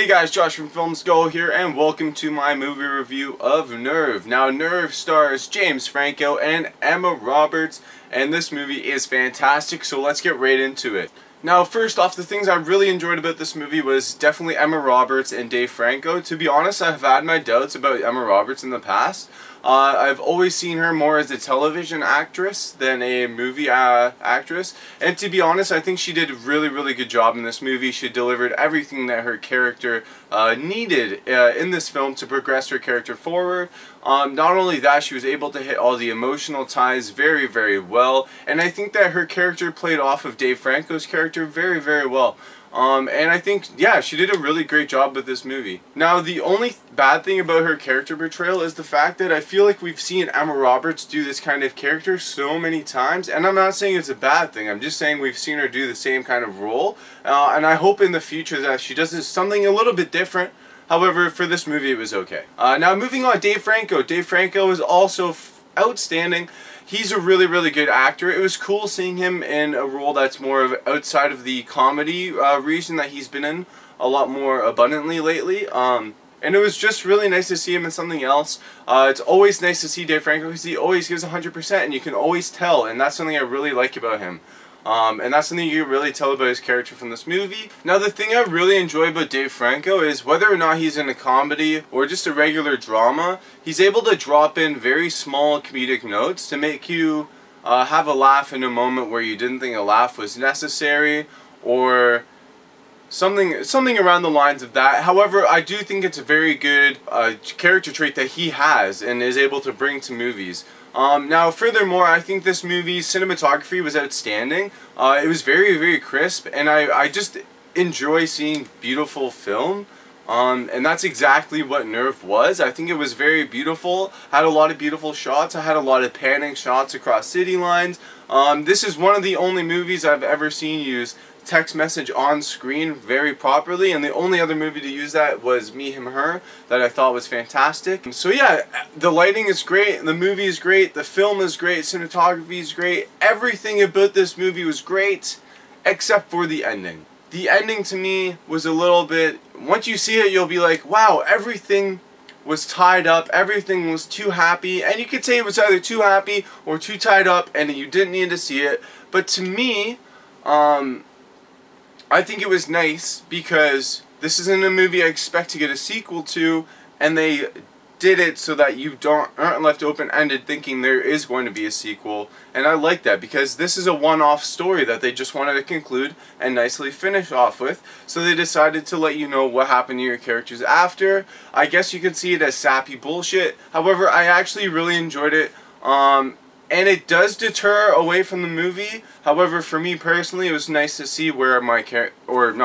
Hey guys, Josh from Film School here, and welcome to my movie review of Nerve. Now, Nerve stars James Franco and Emma Roberts, and this movie is fantastic, so let's get right into it. Now, first off, the things I really enjoyed about this movie was definitely Emma Roberts and Dave Franco. To be honest, I've had my doubts about Emma Roberts in the past. I've always seen her more as a television actress than a movie actress. And to be honest, I think she did a really good job in this movie. She delivered everything that her character needed in this film to progress her character forward. Not only that, she was able to hit all the emotional ties very well. And I think that her character played off of Dave Franco's character very well. And I think, yeah, she did a really great job with this movie. Now, the only bad thing about her character portrayal is the fact that I feel like we've seen Emma Roberts do this kind of character so many times. And I'm not saying it's a bad thing, I'm just saying we've seen her do the same kind of role. And I hope in the future that she does something a little bit different. However, for this movie, it was okay. Now, moving on, Dave Franco. Dave Franco is also outstanding. He's a really good actor. It was cool seeing him in a role that's more of outside of the comedy region that he's been in a lot more abundantly lately. And it was just really nice to see him in something else. It's always nice to see Dave Franco because he always gives 100%, and you can always tell, and that's something I really like about him. And that's something you can really tell about his character from this movie. Now, the thing I really enjoy about Dave Franco is whether or not he's in a comedy or just a regular drama, he's able to drop in very small comedic notes to make you have a laugh in a moment where you didn't think a laugh was necessary, or something around the lines of that. However, I do think it's a very good character trait that he has and is able to bring to movies. Now, furthermore, I think this movie's cinematography was outstanding. It was very crisp, and I just enjoy seeing beautiful film. And that's exactly what Nerve was. I think it was very beautiful, had a lot of beautiful shots. I had a lot of panning shots across city lines. This is one of the only movies I've ever seen use text message on screen very properly, and the only other movie to use that was Me, Him, Her, that I thought was fantastic. So yeah, the lighting is great, the movie is great, the film is great, cinematography is great, everything about this movie was great, except for the ending. The ending to me was a little bit, once you see it, you'll be like, wow, everything was tied up, everything was too happy, and you could say it was either too happy or too tied up and you didn't need to see it. But to me, I think it was nice because this isn't a movie I expect to get a sequel to, and they did it so that you aren't left open-ended thinking there is going to be a sequel. And I like that because this is a one-off story that they just wanted to conclude and nicely finish off with. So they decided to let you know what happened to your characters after. I guess you could see it as sappy bullshit. However, I actually really enjoyed it. And it does deter away from the movie. However, for me personally, it was nice to see where my characters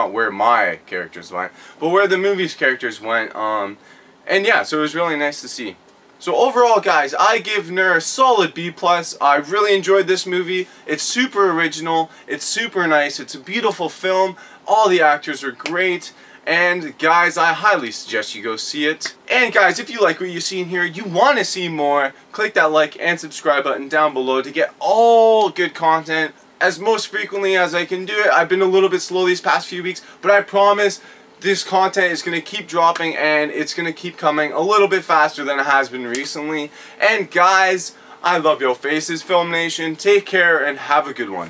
went, but where the movie's characters went. And yeah, so it was really nice to see. So overall, guys, I give Nerve a solid B+. I really enjoyed this movie. It's super original. It's super nice. It's a beautiful film. All the actors are great. And guys, I highly suggest you go see it. And guys, if you like what you see in here, you want to see more, click that like and subscribe button down below to get all good content as most frequently as I can do it. I've been a little bit slow these past few weeks, but I promise this content is going to keep dropping and it's going to keep coming a little bit faster than it has been recently. And guys, I love your faces, FilmNation. Take care and have a good one.